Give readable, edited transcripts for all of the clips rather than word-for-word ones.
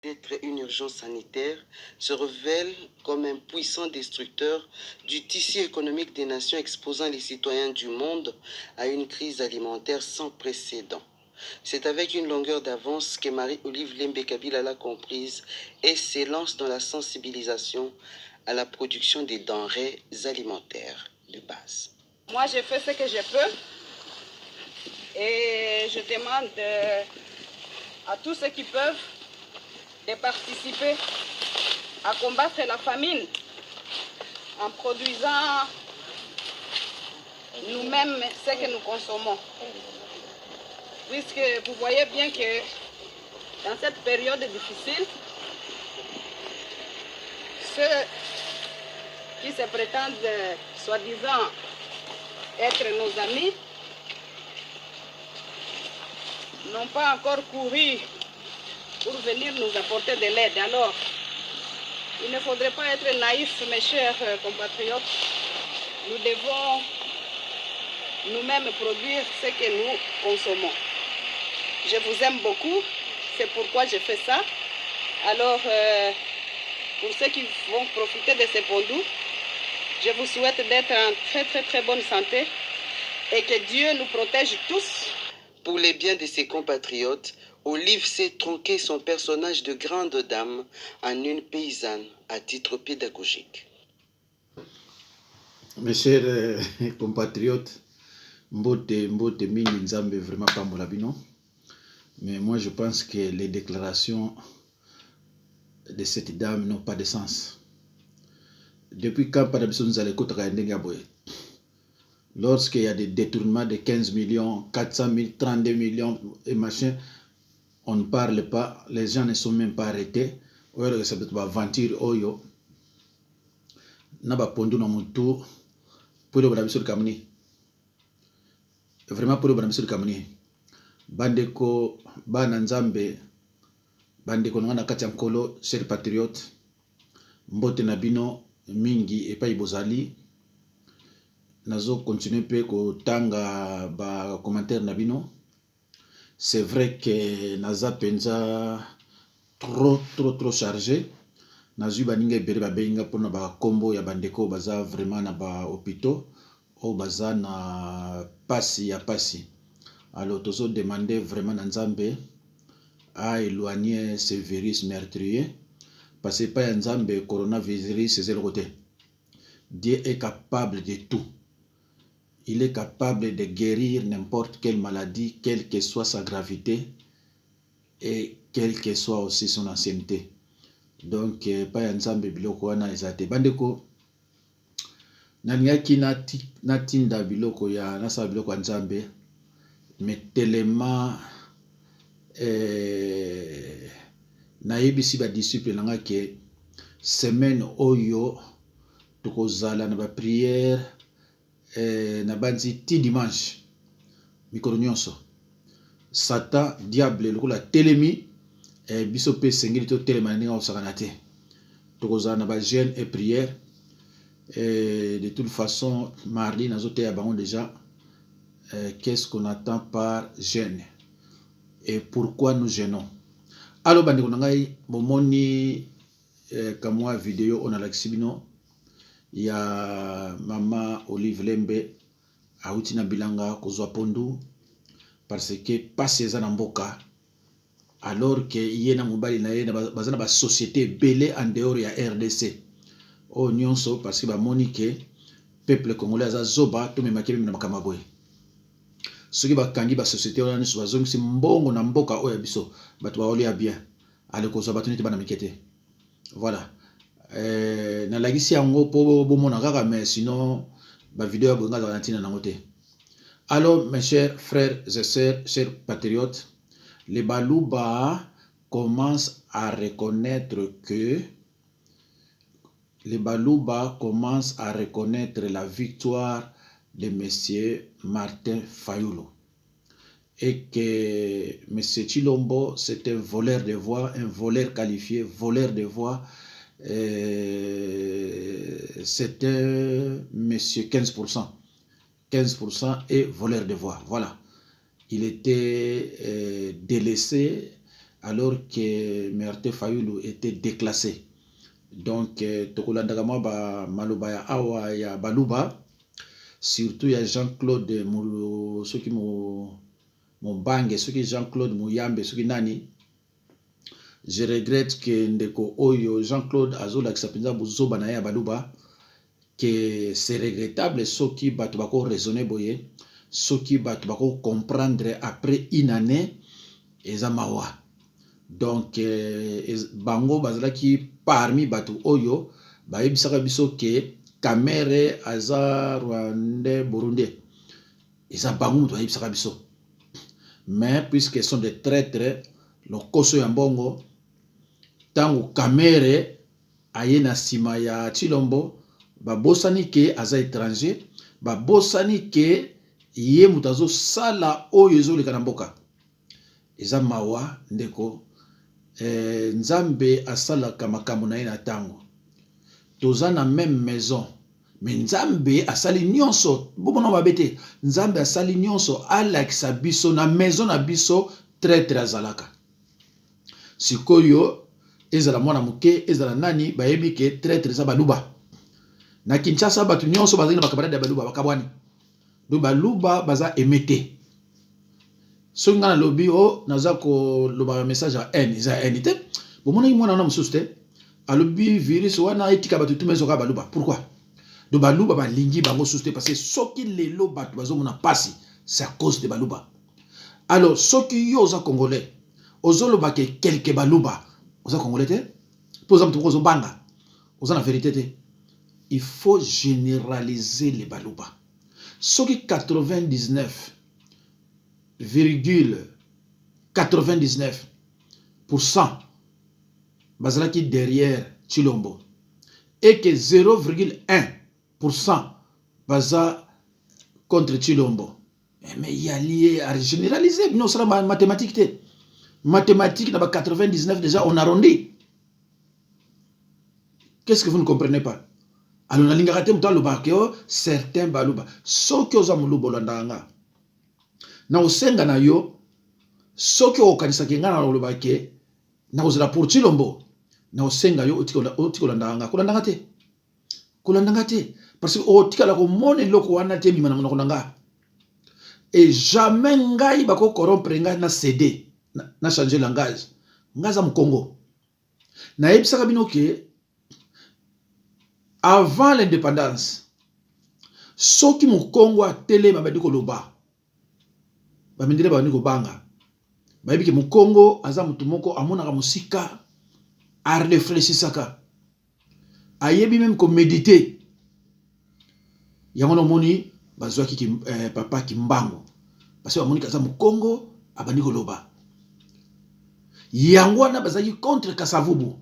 d'être une urgence sanitaire, se révèle comme un puissant destructeur du tissu économique des nations, exposant les citoyens du monde à une crise alimentaire sans précédent. C'est avec une longueur d'avance que Marie-Olive Lembe Kabila l'a comprise et s'élance dans la sensibilisation à la production des denrées alimentaires de base. Moi, je fais ce que je peux et je demande à tous ceux qui peuvent de participer à combattre la famine en produisant nous-mêmes ce que nous consommons. Puisque vous voyez bien que dans cette période difficile, ceux qui se prétendent soi-disant être nos amis n'ont pas encore couru pour venir nous apporter de l'aide. Alors, il ne faudrait pas être naïfs, mes chers compatriotes. Nous devons nous-mêmes produire ce que nous consommons. Je vous aime beaucoup, c'est pourquoi je fais ça. Alors, pour ceux qui vont profiter de ces pondous, je vous souhaite d'être en très bonne santé et que Dieu nous protège tous. Pour les biens de ses compatriotes, Olive s'est tronqué son personnage de grande dame en une paysanne à titre pédagogique. Mes chers compatriotes, Mbote Mini Nzambe vraiment pas molabino. Mais moi je pense que les déclarations de cette dame n'ont pas de sens. Depuis quand Padabiso nous allait écouter lorsqu'il y a des détournements de 15 millions, 400 000, 32 millions et machin, on ne parle pas, les gens ne sont même pas arrêtés. Ou alors ça peut être aventure oyo. Naba pondu na mutu pour le Padabiso de Kamini. Vraiment pour le Padabiso de Kamini. Bandeko Bana Nzambe, bandeko na kati ya nkolo, chers patriotes, mbote na bino mingi epai bozali. Nazo continuer pe ko tanga ba commentaire na bino. C'est vrai que naza penza trop chargé. Nazu baninga ebere ba benga pona ba kombo ya bandeko baza vraiment na ba hôpitaux o baza na pasi. Alors tozo demander vraiment na Nzambe à éloigner ce virus meurtrier parce que pas Nzambe coronavirus c'est le côté. Dieu est capable de tout. Il est capable de guérir n'importe quelle maladie, quelle que soit sa gravité et quelle que soit aussi son ancienneté. Donc, pas Nzambe biloko wana ezate. Bandeko, naniaki natinda biloko ya nasa biloko Nzambe, mais tellement nayebisi ba disciple nanga ke semaine oyo tokozala na ba prière na banzi ti dimanche mikolo nyonso Satan diable lokola telemi biso pe sengeli to telema ninga osakana te tokozala na ba jeûne et prière de toute façon mardi nazote ya bango déjà qu'est-ce qu'on attend par jeûne et pourquoi nous jeûnons. Alors bandeko na ngai bomoni kamwa vidéo on a l'axibino ya mama Olive Lembe auti na bilanga kozwa pondu parce que passe eza na mboka alors que yena mobali na ye bazana ba société belé en dehors ya RDC o nyonso parce que ba monique peuple congolais aza zoba to memaki na makama boy soki bakangi ba société wana nyonso bazongisi mbongo na mboka oyo biso bato baoli ya bien ale kozwa bato neti bana mikete. Voilà. Na lagisi yango po bomona kaka mais sinon ba vidéo ya bonga za ntina nango te. Alors mes chers frères et sœurs, chers patriotes, les Balouba commencent à reconnaître la victoire de monsieur Martin Fayulu et que monsieur Chilombo c'est un voleur de voix, un voleur qualifié, voleur de voix. C'était monsieur 15% et voleur de voix. Voilà. Il était délaissé alors que Martin Fayulu était déclassé. Donc, tokolandaka mwa ba maloba ya awa ya baluba, surtout ya Jean-Claude soki Mbange, soki Jean-Claude Muyambe, soki nani. Je regrette que ndeko oyo Jean-Claude Azola kisapinza buzoba na ya baluba, que c'est regrettable soki bato bako raisonner boye, soki bato bako comprendre après une année eza mawa. Donc bango bazalaki parmi bato oyo bayebisaka biso ke Kamere aza Rwandais Burundi eza bango mutu bayebisaka biso. Mais puisque sont des traîtres lokoso ya mbongo, tango Kamere aye na sima ya Tshilombo babosani ke aza étranger, babosani ke ye mutu azosala oyo ezoleka na mboka. Eza mawa ndeko, Nzambe asalaka makambo na ye na tango. Toza na même maison, mais Nzambe asali nyonso, bomona babete, Nzambe asali nyonso alakisa biso na maison na biso traître azalaka. Sikoyo ezala mwana muke, ezala nani, bayebi ke traître eza baluba. Na Kinshasa batu nyonso bazali na bakabada ya baluba bakabwani. Do baluba baza emete. So nga na lobi o naza ko loba message ya haine, eza haine te. Bomona mwana na mususu te. Alobi virus wana etika batu tumezo ka baluba. Pourquoi? Do baluba balingi bango susu te parce que soki lelo batu bazomona pasi, c'est à cause de baluba. Alors soki yo oza congolais, ozoloba ke quelque baluba, oza congolais te? Poza mtu ko banga. Oza na vérité te. Il faut généraliser les baluba. Soki 99,99% bazalaki derrière Tshilombo et que 0,1% baza contre Tshilombo. Mais il y a lié à généraliser. Non, c'est la mathématique. Mathématique, 99 déjà, on arrondit. Qu'est-ce que vous ne comprenez pas? Alors, on a l'ingaraté, certains baluba. Soki oza mulubo landanga. Na osenga na yo, soki okanisa kenga na lobake, na ozela pour Tshilombo. Na osenga yo otiko landanga. Kulandanga te. Kulandanga te. Parce que otika la ko mone loko wana te bima na konanga. Et jamais ngai bako corrompre ngai na CD, na changer langage. Ngaza Mkongo. Na yebisaka bino ke avant l'indépendance, soki Mukongo a télé babadi ko loba. Bamindele babadi ko banga. Bayebi ke Mukongo aza mutu moko amonaka musika a réfléchisaka. Ayebi même ko méditer. Yango no moni bazwaki ki papa Kimbangu. Parce que amoni kaza Mukongo abandi ko loba. Yango na bazaki contre Kasavubu.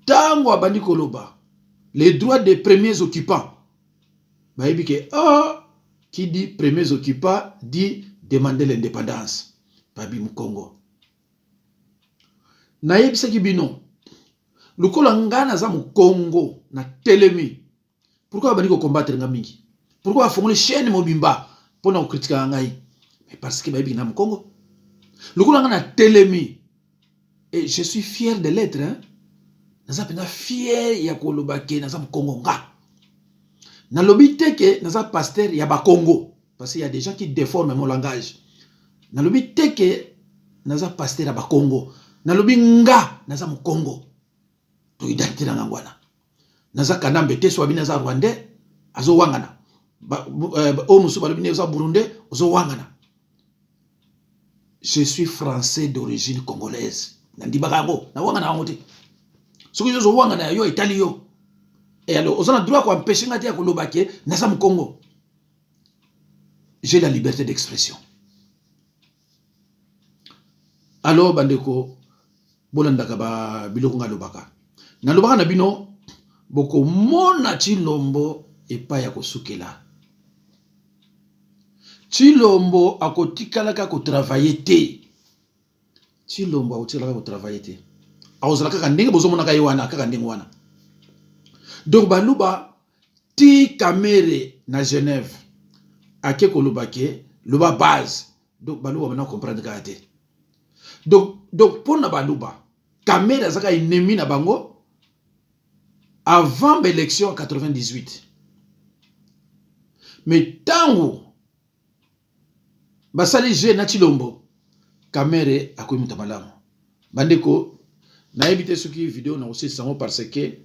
Tango abandi ko loba. Les droits des premiers occupants. Bayebi ke qui dit premiers occupants dit demander l'indépendance. Babi Mukongo. Na yebisaki bino. Lukola ngana za Mukongo na telemi. Pourquoi abandi ko combattre nga mingi? Pourquoi afongole chaîne mobimba pona ko critiquer ngai? Mais parce que bayebi na Mukongo. Lukola ngana telemi. Et je suis fier de l'être, hein. Naza pena fier ya kolobake naza Mukongo nga. Na lobi teke naza pasteur ya ba Congo parce qu'il y a des gens qui déforment mon langage. Na lobi teke naza pasteur ya ba Congo. Na lobi nga naza Mukongo. To identité na ngwana. Naza kanambe te so naza Rwandais azo wangana. O musu ba lobi naza Burundais azo wangana. Je suis français d'origine congolaise. Nandibaka ngo na wangana ngote. Ce que je vois en yo Italie yo. Et alors, on a le droit d'empêcher ngati ya kolobake naza Mukongo. J'ai la liberté d'expression. Alors bandeko bolandaka ba biloko ngalobaka. Na lobaka na bino boko mona Tshilombo epa ya kosukela. Tshilombo akotikalaka ko travailler te. Tshilombo akotikalaka ko travailler te. Aozala kaka ndenge bozomona ka yewana kaka ndenge wana. Donc baluba ti Kamere na Genève ake kolobake loba base. Donc baluba bana comprendre ka te. Donc pour na baluba, Kamere azaka ennemi na bango avant l'élection en 98. Mais tango basali je na Chilombo, Kamere akoyi muta malamu. Bandeko na ebite soki vidéo na aussi sango parce que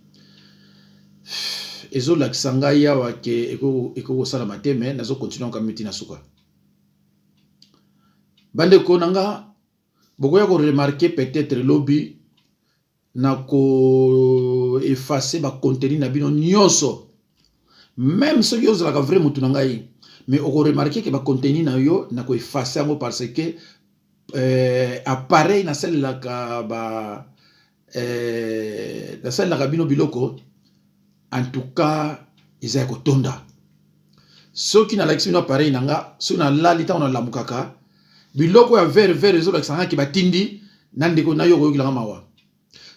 ezo lakisanga yawa ke eko sala mateme nazo continuer comme miti na suka. Bandeko nanga bokoya ko remarquer peut-être lobby na ko effacer ba contenu na bino nyonso. Même ceux qui osent la vrai mutu na ngai, mais on remarquer que ba contenu na yo na ko effacer ngo parce que appareil na celle la ka ba na celle la bino biloko en tout cas ils a ko tonda. Ceux qui na l'action appareil nanga, ceux na la lita on la mukaka biloko ya vers les autres qui batindi nandeko na yo ko yokila mawa.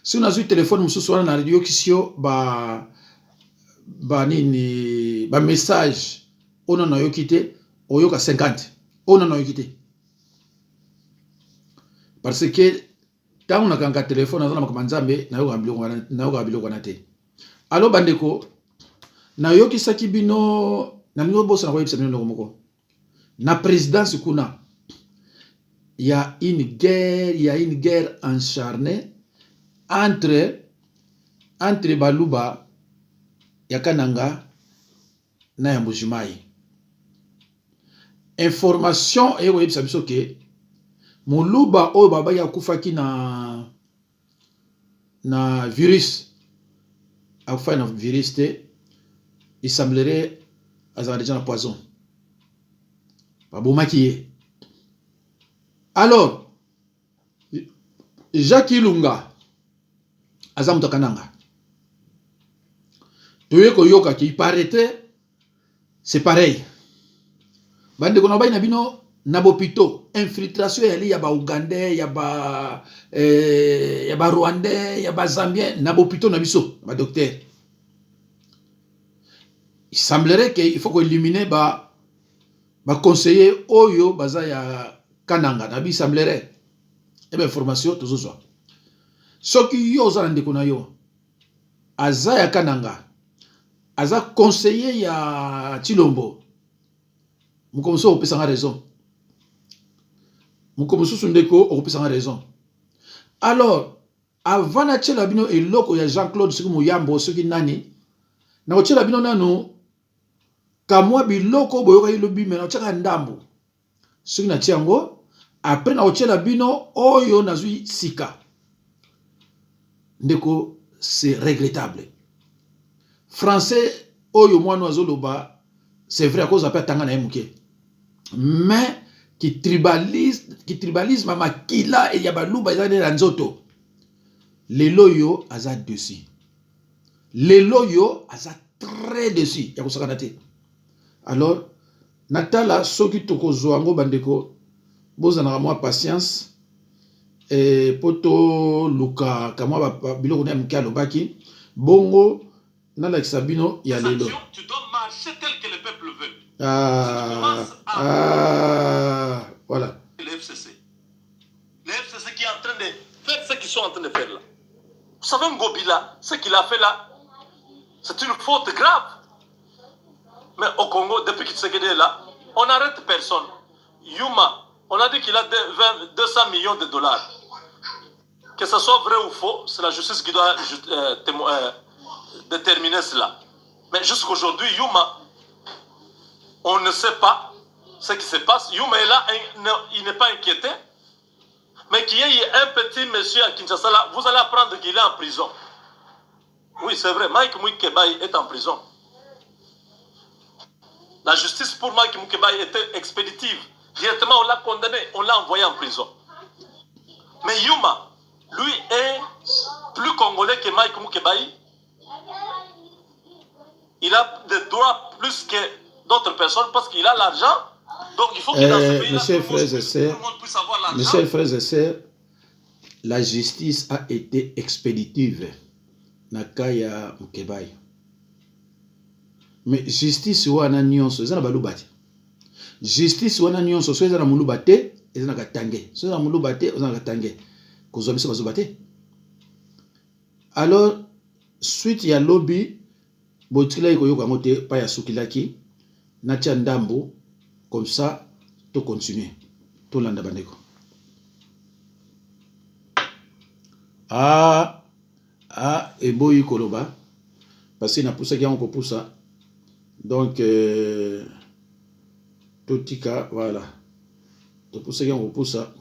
Si on a eu téléphone mususu wana na radio kisio ba nini ba message on na yo kité oyoka 50 on na yo kité parce que tant on a kanga téléphone na makambanzambe na yo biloko wana te. Allo bandeko na yo kisaki bino na ngo bossa na ko yebisa bino moko na présidence kuna il y a une guerre acharnée entre Baluba ya Kananga na ya Mbujimai. Information et oui ça biso ke Muluba o baba ya kufaki na virus akufa na virus te, il semblerait azala déjà na poison babomaki ye. Alors Jacques Ilunga azamuta Kananga toyeko yoka ki paraîtrait c'est pareil bande kona baina bino na bopito infiltration ya ba Ougandais ya ba Rwandais ya ba Zambien na bopito na biso ba docteur. Il semblerait qu'il faut qu'on élimine ba conseiller oyo baza ya Kananga na bi semblerait et bien information toujours so ki yo za ndeko na yo aza ya Kananga aza conseiller ya Chilombo mukomuso opesanga raison mukomuso ndeko opesanga raison. Alors avant na tshela bino eloko ya Jean-Claude Siku Muyambo soki nani na tshela bino nanu kamwa biloko boyoka ilobi mena tshaka ndambo soki na tiango après na tshela bino oyo nazui sika ndeko c'est regrettable. Français oyo mwana azoloba c'est vrai à cause après tanga na emuke mais qui tribalisme makila et ya baluba ezane na nzoto lelo yo aza dessus, lelo yo aza très dessus ya kosakana te. Alors natala soki tokozwa ngo bandeko bozana mwa patience et poto luka kamwa biloko na mkia lobaki bongo na la sabino ya lelo. Tu dois marcher tel que le peuple veut. Voilà. Le FCC qui est en train de faire ce qu'ils sont en train de faire là. Vous savez Ngobila, ce qu'il a fait là, c'est une faute grave. Mais au Congo, depuis qu'il est là, on n'arrête personne. Yuma, on a dit qu'il a 200 millions de dollars. Que ce soit vrai ou faux, c'est la justice qui doit déterminer cela. Mais jusqu'aujourd'hui, Yuma, on ne sait pas ce qui se passe. Yuma est là, il n'est pas inquiété. Mais qu'il y ait un petit monsieur à Kinshasa là, vous allez apprendre qu'il est en prison. Oui, c'est vrai, Mike Moukebaï est en prison. La justice pour Mike Moukebaï était expéditive. Directement, on l'a condamné, on l'a envoyé en prison. Mais Yuma, lui, est plus congolais que Mike Moukebaï. Il a des droits plus que d'autres personnes parce qu'il a l'argent. Donc il faut que dans ce pays-là, tout le monde puisse avoir l'argent. Mes chers frères et sœurs, la justice a été expéditive. Nakaya Moukebaï. Mais justice wana nyonso, ezana balubati. Justice wana nyonso, so ezana mulubate, ezana tangue so na muluba te ozana tangue kozwa biso bazoba te. Alors suite ya lobby botikilaki koyoka yango te pa ya sukilaki natia ndambo comme ça to continuer tolanda bandeko. Eboyi koloba parce que napusaki yango kopusa donc totika voilà topusaki yango kopusa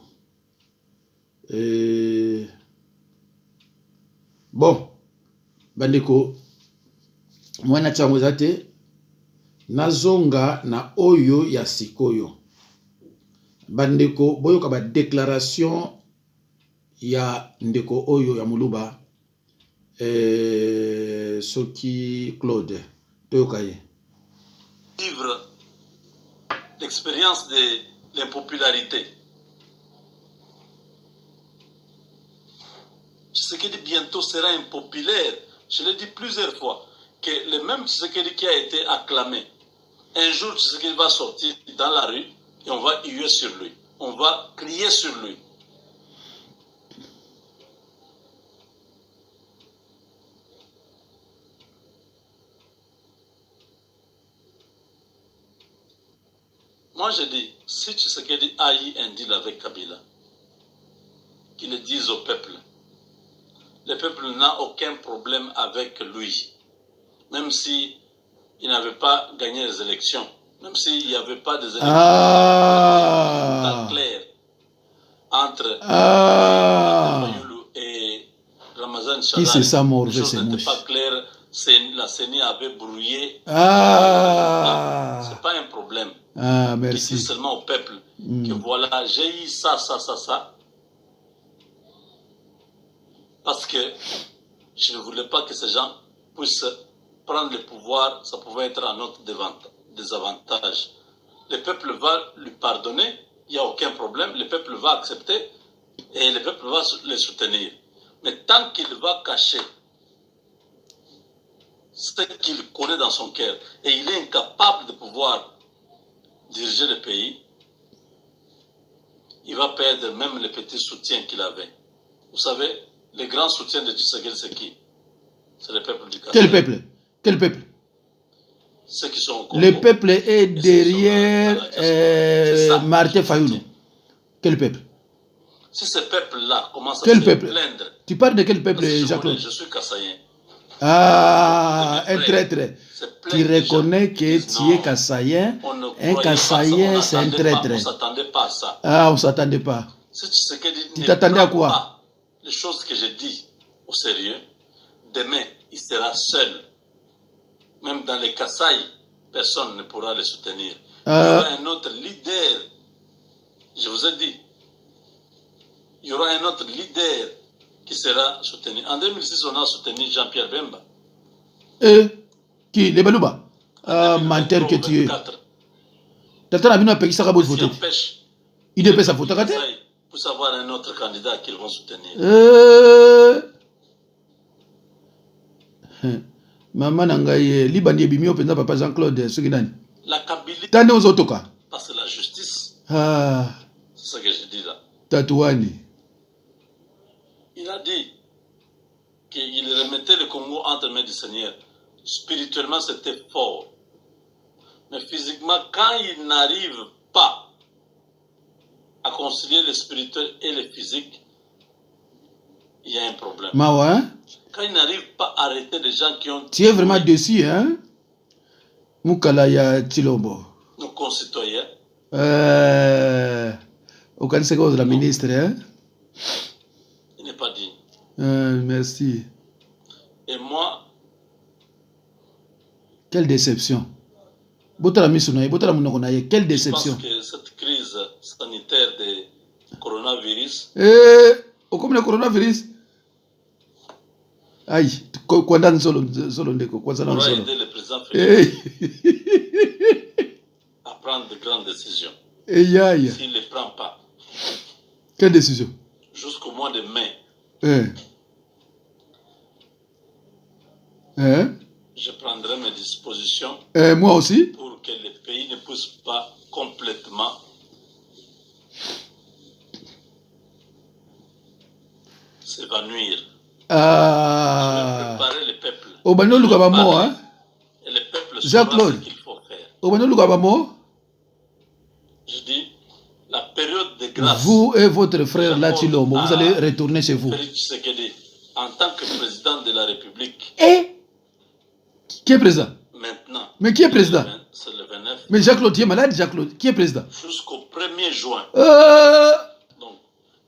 bon bandeko mwana tiango eza te nazonga na oyo ya sikoyo bandeko boyoka ba déclaration ya ndeko oyo ya muluba soki Claude toyoka ye. Vivre l'expérience de l'impopularité. Tshisekedi bientôt sera impopulaire. Je l'ai dit plusieurs fois que le même Tshisekedi qui a été acclamé, un jour Tshisekedi va sortir dans la rue et on va huer sur lui. On va crier sur lui. Moi je dis, si Tshisekedi a eu un deal avec Kabila, qu'il le dise au peuple. Le peuple n'a aucun problème avec lui. Même si il n'avait pas gagné les élections. Même s'il n'y avait pas des élections claires entre Fayoulou et Ramazan Chadari. Qui c'est ça, mon les choses n'étaient pas claires. La CENI avait brouillé. C'est pas un problème. Merci. Il dit seulement au peuple que voilà, j'ai eu ça. Parce que je ne voulais pas que ces gens puissent prendre le pouvoir, ça pouvait être à notre désavantage. Le peuple va lui pardonner, il n'y a aucun problème, le peuple va accepter et le peuple va les soutenir. Mais tant qu'il va cacher ce qu'il connaît dans son cœur et il est incapable de pouvoir diriger le pays, il va perdre même les petits soutiens qu'il avait. Vous savez, le grand soutien de Tshisekedi, c'est qui? C'est le peuple du Kassai. Quel peuple? Quel peuple? Ceux qui sont au Congo. Le peuple est derrière Martin Fayoulou. Quel peuple? Si ce peuple-là commence à quel se peuple? plaindre... Tu parles de quel peuple, Jacques-Claude? Je suis Kassaïen. Un traître. Tu reconnais que tu es Kassaïen. Un Kassaïen, c'est un traître. On ne s'attendait pas à ça. On ne s'attendait pas. Si tu t'attendais à quoi? Les choses que j'ai dit au sérieux, demain, il sera seul. Même dans les Kassai, personne ne pourra le soutenir. Il y aura un autre leader. Je vous ai dit. Il y aura un autre leader qui sera soutenu. En 2006, on a soutenu Jean-Pierre Bemba. Qui? Les Balouba? Menteur que tu es. Il ne peut pas voter. Pour savoir un autre candidat qu'ils vont soutenir. Maman Nangaye, Libani Bimio, Penda Papa Jean-Claude, Suginan. La Kabylie. Tane aux autocas. Parce que la justice. C'est ce que je dis là. Tatouani. Il a dit qu'il remettait le Congo entre les mains du Seigneur. Spirituellement, c'était fort. Mais physiquement, quand il n'arrive pas à concilier le spirituel et le physique, il y a un problème. Mawa? Quand il n'arrive pas à arrêter les gens qui ont... Tu es vraiment déçu, hein? Moukalaya Chilombo. Nos concitoyens. Au Conseil de la ministre, hein? Il n'est pas digne. Merci. Et moi... Quelle déception. Quelle déception. Je pense que cette crise sanitaire de coronavirus... Comme le coronavirus. Aïe, quoi dans solo ndeko, quoi ça dans solo. Aider le président Félix à prendre de grandes décisions. S'il ne les prend pas. Quelle décision? Jusqu'au mois de mai. Je prendrai mes dispositions. Moi aussi. Pour que le pays ne puisse pas complètement s'évanouir. Ah. Préparer le peuple. Au Bano Lugabamo, hein? Et le peuple saura Jacques-Claude. ce qu'il faut faire. Au Bano Lugabamo? Je dis, la période de grâce. Vous et votre frère Lachilombo, vous allez retourner chez vous. Félix Tshisekedi, en tant que président de la République. Et qui est président? Maintenant. Mais qui est président? C'est le 29. Mais Jacques-Claude, tu es malade, Jacques-Claude. Qui est président? Jusqu'au 1er juin. Donc,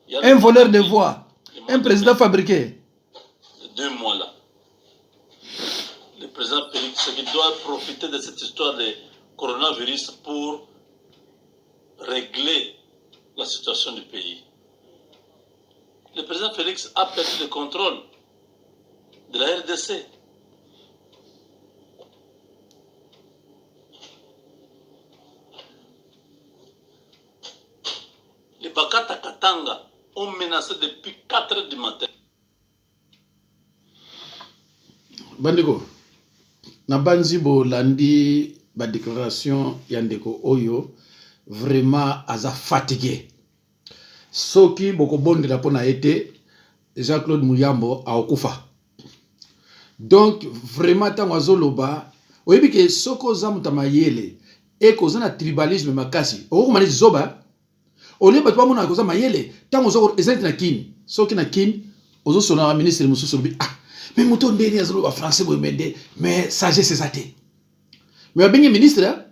il y a un voleur de voix. Un président fabriqué. 2 mois là. Le président Félix Tshisekedi doit profiter de cette histoire de coronavirus pour régler la situation du pays. Le président Félix a perdu le contrôle de la RDC. Les Bakata Katanga ont menacé depuis 4 heures du matin. Bandeko, na banzi bo landi ba déclaration yandeko oyo vraiment aza fatigué. Soki boko bonde la pona été Jean-Claude Muyambo a okufa. Donc vraiment tango azoloba oyebi ke soko za mutamayele e kozana tribalisme makasi. Okumani zoba ole bato ba mona koza mayele tango zo ezali na kin. Soki na kin ozo sona ministre mususu bi ah mais moto ndeni azolo ba français bo mende mais sagesse c'est ça. Mais bien ministre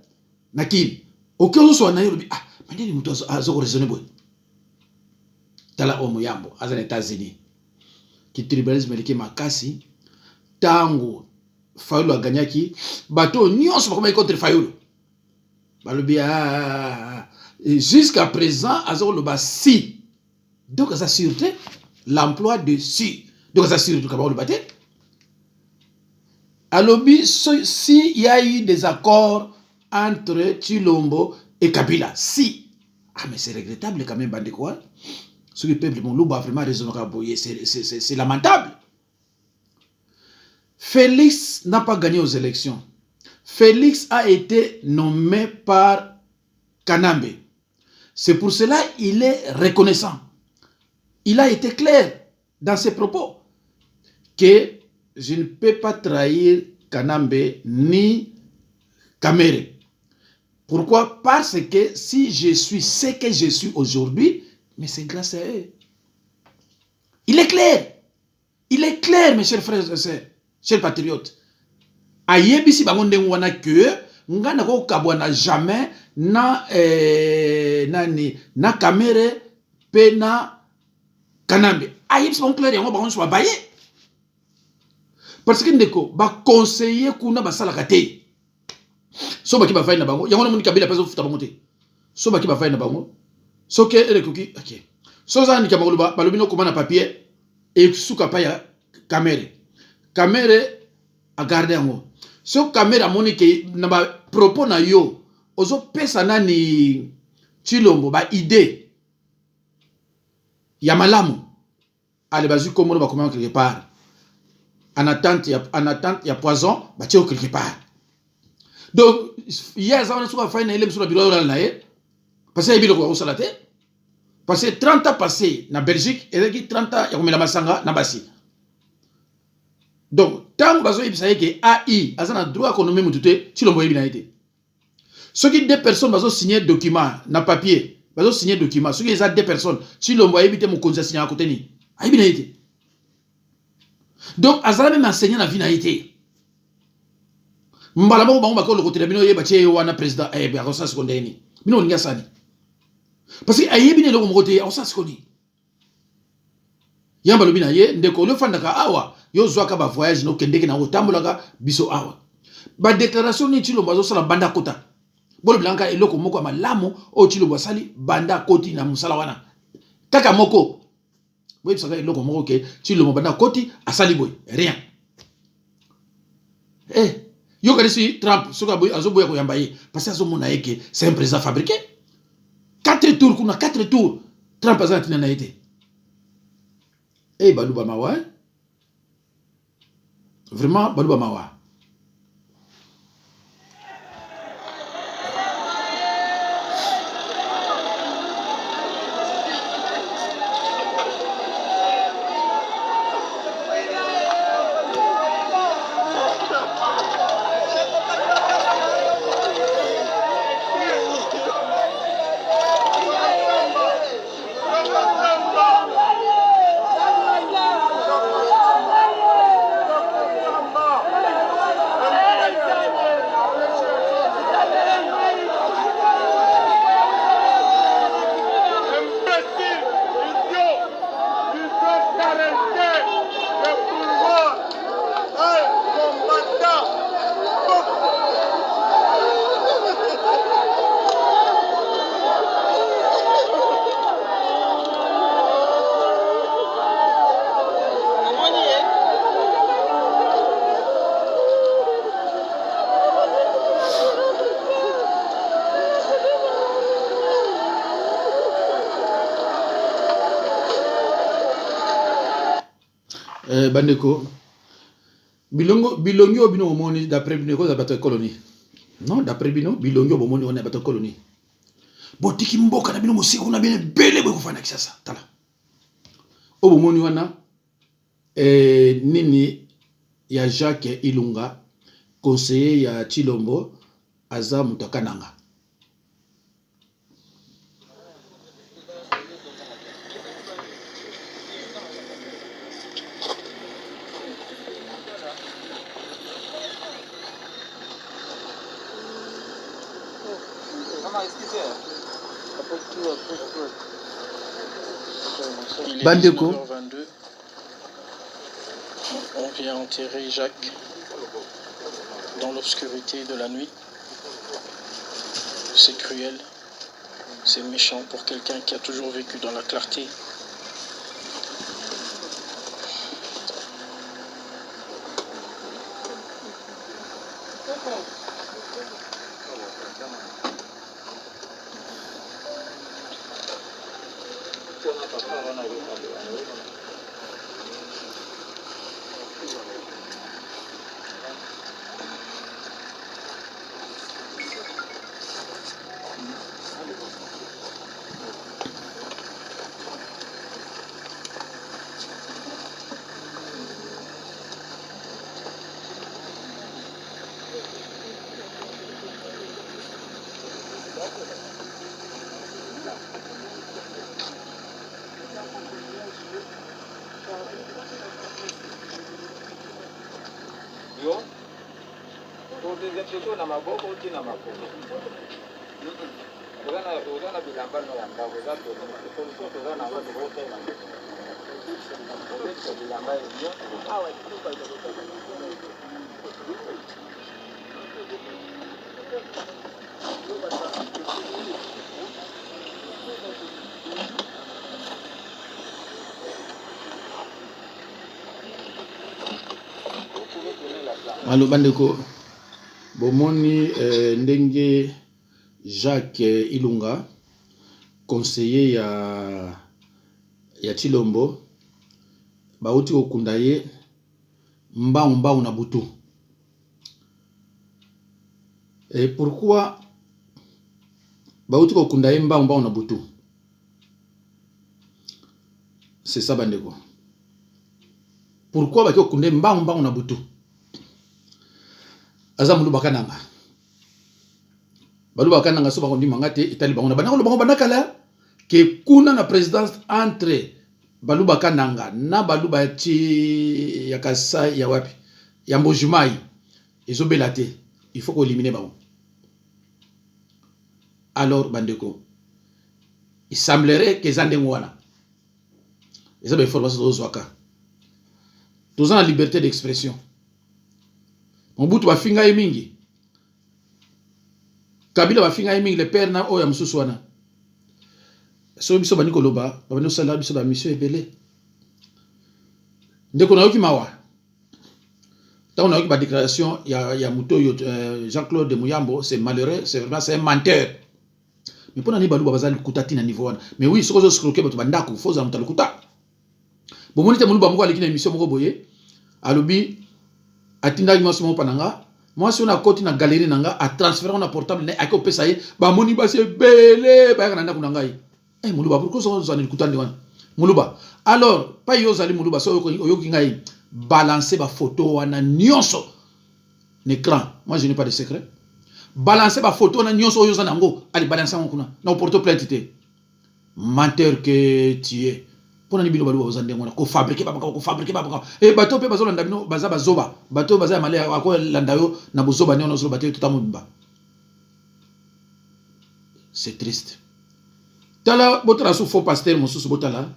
na kin oki ozo sona yo bi ah mandeni moto azo raisonner boy. Tala Omuyambo aza na États-Unis ki tribalisme liki makasi tango Fayulu aganyaki bato nyonso bakoma contre Fayulu balobi jusqu'à présent azo loba si donc ça sûreté l'emploi de si donc ça sûreté ka ba te alobi si il y a eu des accords entre Tshilombo et Kabila si ah mais c'est regrettable quand même bande quoi. Ce que le peuple a vraiment raison, c'est lamentable. Félix n'a pas gagné aux élections. Félix a été nommé par Kanambe. C'est pour cela qu'il est reconnaissant. Il a été clair dans ses propos que je ne peux pas trahir Kanambe ni Kamere. Pourquoi? Parce que si je suis ce que je suis aujourd'hui, mais c'est grâce à eux. Il est clair, mes chers frères et sœurs, chers patriotes. Ayebisi bangonde wana que ngana ko kabwana jamais na na Kamere pe na Kanambe. Ayebisi bango clair yango bango so baye. Parce que ndeko ba conseiller kuna basala kate. So baki ba faina bango, yango na moni Kabila peso futa bango te. So baki ba faina bango. Soke elekoki ok soza nika bakoluba balobi no komana papier et suka pa ya Kamere a garder yango so Kamere amoni ke na ba propos na yo ozo pesa nani Tshilombo ba idée ya malamu ale bazu komono ba komana quelque part en attente ya poison ba tio quelque part. Donc hier ça on a suka faina ile msura bilo na ye. Parce que il y a parce que 30 ans passés en Belgique et 30 ans il y a masanga na basi. Donc tant que il y que AI a droit économique mutute Tshilombo yebina été. Ceux qui deux personnes bazo signer document na papier, bazo signer document, ceux qui ont deux personnes Tshilombo yebite mon conseil signer à côté ni. Yebina été. Donc azala même enseigner na vie na été. Mbala mo bango bakolo côté bino yeba tie wana président ba ko sa secondaire ni. Bino ninga sani. Parce que ayebi ne loko côté au sens koni yamba lobina ye ndeko le fandaka awa yo zwaka ba voyage no kendeke na otambulaka biso awa ba déclaration ni Tshilombo bazo sala banda kota bolo blanka eloko moko malamu o Tshilombo sali banda koti na musala wana kaka moko boy saka eloko moko ke Tshilombo banda koti asali boy rien yo kalisi Trump soka boy azoboya ko yamba ye parce que azomona yeke c'est un président fabriqué 4 tours, kuna 4 tours. Trump a été na été. Baluba mawa. Vraiment baluba mawa. bandeko bilongi obino omoni d'après bino koza bato colonie. Non, d'après bino bilongi obomoni on bato colonie. Botiki mboka na bino mosiku na bino bele bwe kufana kisasa. Tala. Obomoni wana nini ya Jacques Ilunga, conseiller ya Chilombo, aza mutakananga. Il est Bandeko. 19h22. On vient enterrer Jacques dans l'obscurité de la nuit. C'est cruel, c'est méchant pour quelqu'un qui a toujours vécu dans la clarté. Allo bandeko bomoni ndenge Jacques Ilunga, conseiller ya Chilombo, bauti okunda ye mbao na butu. Et pourquoi bauti okunda ye mbao na butu? C'est ça bandeko. Pourquoi baki okunda mbao na butu? Aza muluba kananga. Baluba kananga so bakondi mangate itali bango na banako banakala ke kuna na présidence entre baluba kananga na baluba ya Kasai ya wapi ya Mbojumai ezobelate. Il faut qu'on élimine bango. Alors bandeko, il semblerait que zande ngwana ils ont des informations aux waka. Tous ont la liberté d'expression. Mobutu bafinga mingi. Kabila bafinga mingi le père na oya mususu wana. So biso bani koloba, babano sala biso ba mission ebele. Ndeko na yoki mawa. Tant on a eu ba déclaration ya Mutoyo Jean-Claude Muyambo, c'est malheureux, c'est vraiment c'est un menteur. Mais pour nani baluba bazali kutati na niveau wana. Mais oui, soko zo skroke bato bandako foza mutalukuta. Bomoni te muluba moko aliki na émission moko boye. Alobi atinda imasi mo pananga moi si on a côté na galerie nanga a transférer on a portable ne ako pesa ye ba moni ba se belé ba kana ndako nanga eh muluba pourquoi so zani kutandi wana muluba alors pas yo zali muluba so yoki ngai balancer ba photo wana nyonso l'écran. Moi je n'ai pas de secret. Balancer ba photo na nyonso yo zanango ali balancer on kuna na porto plainte te menteur que tu es. Pour nani bino baluba bazande ngona ko fabriquer baba et bato pe bazola ndabino baza bazoba bato baza male ako landayo na bozoba ne onozo bato tout amumba. C'est triste. Tala botala sou faux pasteur mosusu botala.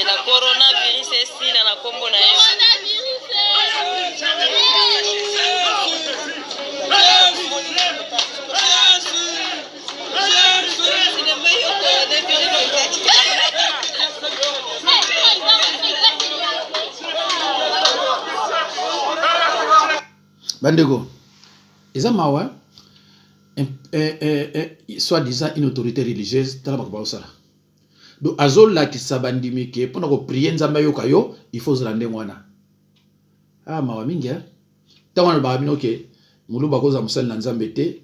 La coronavirus est si na kombo na Bandego, eza mawa soi-disant une autorité religieuse tala bakaba osala. Donc azola ki sabandimi ke pona ko prier nzamba yoka yo il faut zalande mwana. Ah mawa mingi hein. Tawana ba bino ke muluba koza musali na nzambe te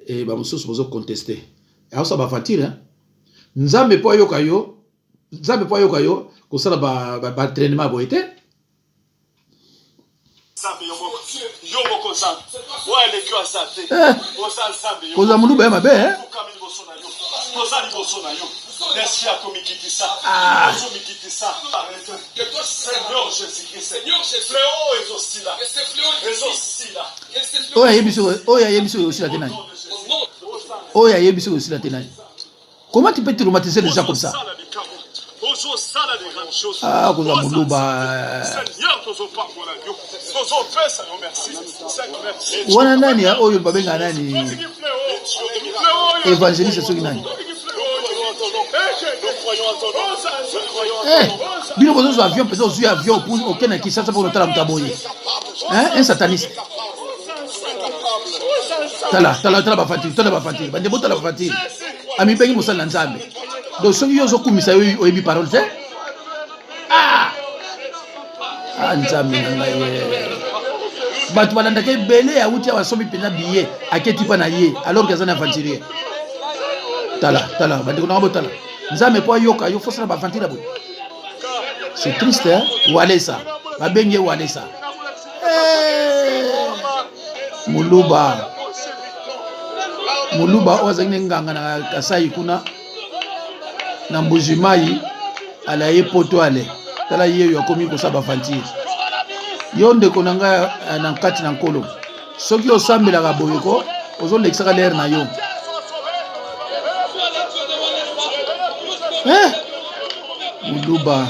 e ba mususu bozo contester. Et ça ba fatire hein. Nzambe po yoka yo ko sala ba entraînement boité. Koza muluba ya mabe hein. Seigneur Jésus-Christ. Oya yebiso aussi la tenani. Oya yebiso aussi la tenani. Comment tu peux traumatiser les gens comme ça? Ah, koza muluba. Wana nani ya oyo babenga nani? Évangéliste soki nani? Bino bozo avion peut-être sur avion pour aucun qui ça pour notre amtaboye. Hein, un sataniste. Tala ba fatire. Bande bota la fatire. Ami bengi mosala nzambe. Donc soki yo zo kumisa yo oyebi parole te. Ah nzambe nanga ye. Batu balanda ke belé ya uti abasomi pena billet aketi pa na ye alors que ça na fatire. Tala bande ko na botala. Nzambe po yoka yo fosala ba fatire bo. C'est triste hein. Walesa. Ba bengi walesa. Muluba ozangi nganga na Kasai kuna na Mbujimai ala ye poto ale tala ye yo komi ko saba fantir yo ndeko nanga na kati na nkolo soki osambela ka boyeko ozo lexaka l'air na yo Muluba